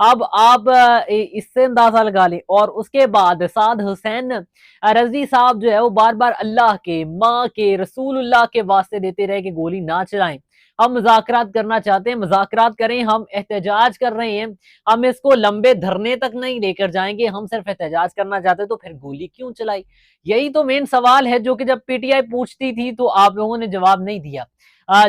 اب آپ اس سے اندازہ لگا لیں. اور اس کے بعد سعد حسین رضوی صاحب جو ہے وہ بار بار اللہ کے، ماں کے، رسول اللہ کے واسطے دیتے رہے کہ گولی نہ چلائیں، ہم مذاکرات کرنا چاہتے ہیں، مذاکرات کریں، ہم احتجاج کر رہے ہیں، ہم اس کو لمبے دھرنے تک نہیں لے کر جائیں گے، ہم صرف احتجاج کرنا چاہتے ہیں، تو پھر گولی کیوں چلائی؟ یہی تو مین سوال ہے جو کہ جب پی ٹی آئی پوچھتی تھی تو آپ لوگوں نے جواب نہیں دیا،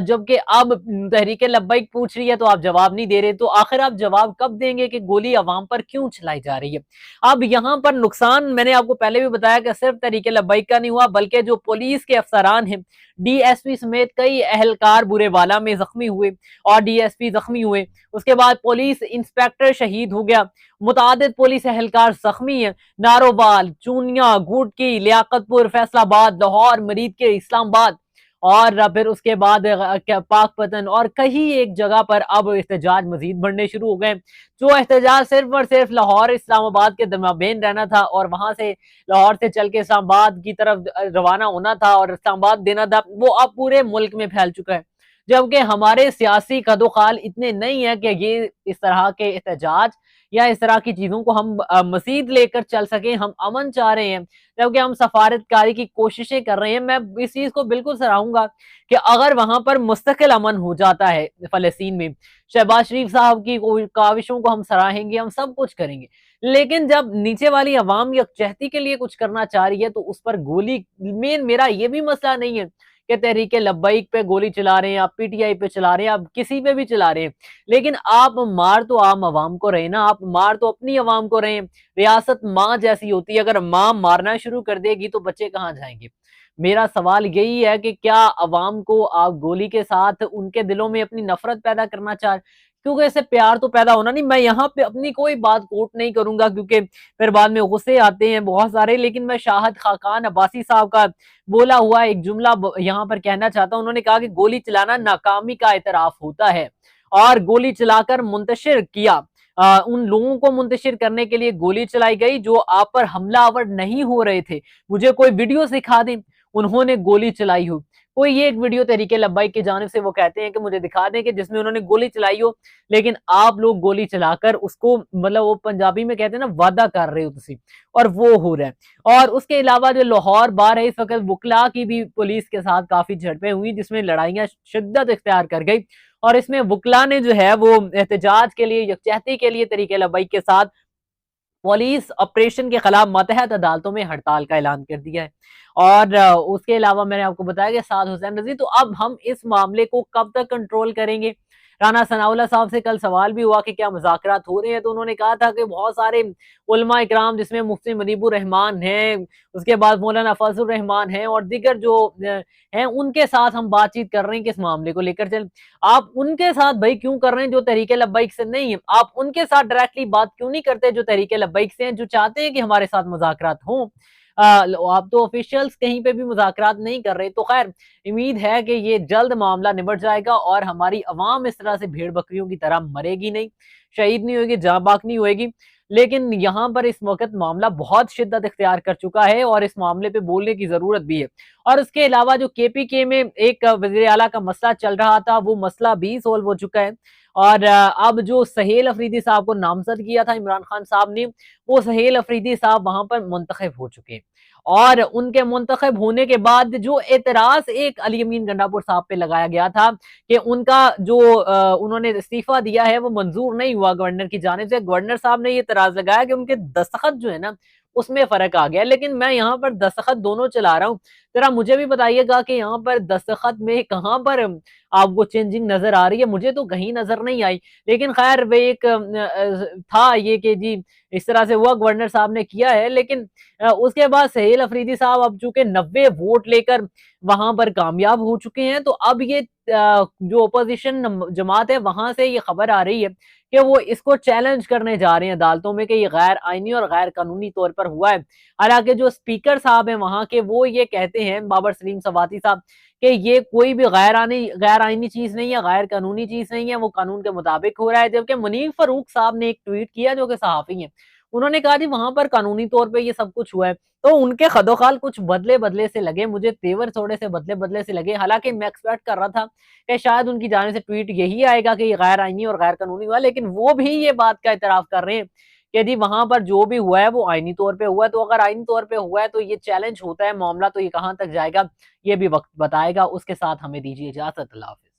جبکہ اب تحریک لبیک پوچھ رہی ہے تو آپ جواب نہیں دے رہے. تو آخر آپ جواب کب دیں گے کہ گولی عوام پر کیوں چلائی جا رہی ہے؟ اب یہاں پر نقصان میں نے آپ کو پہلے بھی بتایا کہ صرف تحریک لبیک کا نہیں ہوا، بلکہ جو پولیس کے افسران ہیں، ڈی ایس پی سمیت کئی اہلکار برے والا میں زخمی ہوئے اور ڈی ایس پی زخمی ہوئے. اس کے بعد پولیس انسپیکٹر شہید ہو گیا، متعدد پولیس اہلکار زخمی ہیں، ناروبال، چونیا، گھوٹکی، لیاقت پور، فیصل آباد، لاہور، مرید کے، اسلام آباد، اور پھر اس کے بعد پاک پتن اور کئی ایک جگہ پر اب احتجاج مزید بڑھنے شروع ہو گئے. جو احتجاج صرف اور صرف لاہور اسلام آباد کے درمیان رہنا تھا اور وہاں سے لاہور سے چل کے اسلام آباد کی طرف روانہ ہونا تھا اور اسلام آباد دینا تھا، وہ اب پورے ملک میں پھیل چکا ہے. جبکہ ہمارے سیاسی قد و خال اتنے نہیں ہیں کہ یہ اس طرح کے احتجاج یا اس طرح کی چیزوں کو ہم مزید لے کر چل سکیں. ہم امن چاہ رہے ہیں، جبکہ ہم سفارت کاری کی کوششیں کر رہے ہیں. میں اس چیز کو بالکل سراہوں گا کہ اگر وہاں پر مستقل امن ہو جاتا ہے فلسطین میں، شہباز شریف صاحب کی کاوشوں کو ہم سراہیں گے، ہم سب کچھ کریں گے، لیکن جب نیچے والی عوام یکجہتی کے لیے کچھ کرنا چاہ رہی ہے تو اس پر گولی، میرا یہ بھی مسئلہ نہیں ہے کہ تحریک لبیک پہ گولی چلا رہے ہیں، آپ پی ٹی آئی پہ چلا رہے ہیں، آپ کسی پہ بھی چلا رہے ہیں، لیکن آپ مار تو عام عوام کو رہے نا، آپ مار تو اپنی عوام کو رہے ہیں. ریاست ماں جیسی ہوتی ہے، اگر ماں مارنا شروع کر دے گی تو بچے کہاں جائیں گے؟ میرا سوال یہی ہے کہ کیا عوام کو آپ گولی کے ساتھ ان کے دلوں میں اپنی نفرت پیدا کرنا چاہ، کیونکہ اسے پیار تو پیدا ہونا نہیں. میں یہاں پہ اپنی کوئی بات کوٹ نہیں کروں گا کیونکہ پھر بعد میں غصے آتے ہیں بہت سارے، لیکن میں شاہد خاقان عباسی صاحب کا بولا ہوا ایک جملہ یہاں پر کہنا چاہتا ہوں. انہوں نے کہا کہ گولی چلانا ناکامی کا اعتراف ہوتا ہے، اور گولی چلا کر منتشر کیا، ان لوگوں کو منتشر کرنے کے لیے گولی چلائی گئی جو آپ پر حملہ آور نہیں ہو رہے تھے. مجھے کوئی ویڈیو سکھا دیں انہوں نے گولی چلائی ہو، کوئی یہ ایک ویڈیو تحریک لبیک کی جانب سے وہ کہتے ہیں کہ مجھے دکھا دیں کہ جس میں انہوں نے گولی چلائی ہو، لیکن آپ لوگ گولی چلا کر اس کو، مطلب وہ پنجابی میں کہتے ہیں نا، وعدہ کر رہے ہو تسی، اور وہ ہو رہا ہے. اور اس کے علاوہ جو لاہور بار ہے، اس وقت وکلا کی بھی پولیس کے ساتھ کافی جھڑپیں ہوئی جس میں لڑائیاں شدت اختیار کر گئی، اور اس میں وکلا نے جو ہے وہ احتجاج کے لیے، یکجہتی کے لیے تحریک لبیک کے ساتھ پولیس آپریشن کے خلاف ماتحت عدالتوں میں ہڑتال کا اعلان کر دیا ہے. اور اس کے علاوہ میں نے آپ کو بتایا کہ سعد حسین رضوی، تو اب ہم اس معاملے کو کب تک کنٹرول کریں گے؟ رانا ثناءاللہ صاحب سے کل سوال بھی ہوا کہ کیا مذاکرات ہو رہے ہیں، تو انہوں نے کہا تھا کہ بہت سارے علماء اکرام جس میں مفتی مجیب الرحمان ہیں، اس کے بعد مولانا فضل الرحمان ہیں، اور دیگر جو ہیں، ان کے ساتھ ہم بات چیت کر رہے ہیں کہ اس معاملے کو لے کر چل. آپ ان کے ساتھ بھائی کیوں کر رہے ہیں جو تحریک لبیک سے نہیں ہے؟ آپ ان کے ساتھ ڈائریکٹلی بات کیوں نہیں کرتے جو تحریک لبیک سے ہیں، جو چاہتے ہیں کہ ہمارے ساتھ مذاکرات ہوں؟ آپ تو آفیشیلز کہیں پہ بھی مذاکرات نہیں کر رہے. تو خیر، امید ہے کہ یہ جلد معاملہ نبٹ جائے گا اور ہماری عوام اس طرح سے بھیڑ بکریوں کی طرح مرے گی نہیں، شہید نہیں ہوگی، جاں باک نہیں ہوئے گی. لیکن یہاں پر اس وقت معاملہ بہت شدت اختیار کر چکا ہے اور اس معاملے پہ بولنے کی ضرورت بھی ہے. اور اس کے علاوہ جو کے پی کے میں ایک وزیر اعلیٰ کا مسئلہ چل رہا تھا، وہ مسئلہ بھی سولو ہو چکا ہے. اور اب جو سہیل افریدی صاحب کو نامزد کیا تھا عمران خان صاحب نے، وہ سہیل افریدی صاحب وہاں پر منتخب ہو چکے ہیں. اور ان کے منتخب ہونے کے بعد جو اعتراض ایک علی امین گنڈاپور صاحب پہ لگایا گیا تھا کہ ان کا جو انہوں نے استعفیٰ دیا ہے وہ منظور نہیں ہوا گورنر کی جانب سے، گورنر صاحب نے یہ اعتراض لگایا کہ ان کے دستخط جو ہے نا اس میں فرق آ گیا. لیکن میں یہاں پر دستخط دونوں چلا رہا ہوں، ذرا مجھے بھی بتائیے گا کہ یہاں پر دستخط میں کہاں پر آپ کو چینجنگ نظر آ رہی ہے؟ مجھے تو کہیں نظر نہیں آئی. لیکن خیر، وہ ایک تھا یہ کہ جی اس طرح سے ہوا، گورنر صاحب نے کیا ہے. لیکن اس کے بعد سہیل افریدی صاحب اب چونکہ 90 ووٹ لے کر وہاں پر کامیاب ہو چکے ہیں، تو اب یہ جو اپوزیشن جماعت ہے وہاں سے یہ خبر آ رہی ہے کہ وہ اس کو چیلنج کرنے جا رہے ہیں عدالتوں میں کہ یہ غیر آئینی اور غیر قانونی طور پر ہوا ہے. حالانکہ جو اسپیکر صاحب ہیں وہاں کے، وہ یہ کہتے ہیں، بابر سلیم سواتی صاحب، کہ یہ کوئی بھی غیر آئینی چیز نہیں ہے، غیر قانونی چیز نہیں ہے، وہ قانون کے مطابق ہو رہا ہے. جبکہ منیف فاروق صاحب نے ایک ٹویٹ کیا، جو کہ صحافی ہیں، انہوں نے کہا جی وہاں پر قانونی طور پہ یہ سب کچھ ہوا ہے، تو ان کے خدوخال کچھ بدلے بدلے سے لگے، مجھے تیور تھوڑے سے بدلے بدلے سے لگے، حالانکہ میں ایکسپیکٹ کر رہا تھا کہ شاید ان کی جانب سے ٹویٹ یہی آئے گا کہ یہ غیر آئینی اور غیر قانونی ہوا، لیکن وہ بھی یہ بات کا اعتراف کر رہے ہیں کہ جی وہاں پر جو بھی ہوا ہے وہ آئینی طور پہ ہوا ہے، تو اگر آئینی طور پہ ہوا ہے تو یہ چیلنج ہوتا ہے معاملہ، تو یہ کہاں تک جائے گا یہ بھی وقت بتائے گا۔ اس کے ساتھ ہمیں دیجیے اجازت، اللہ حافظ۔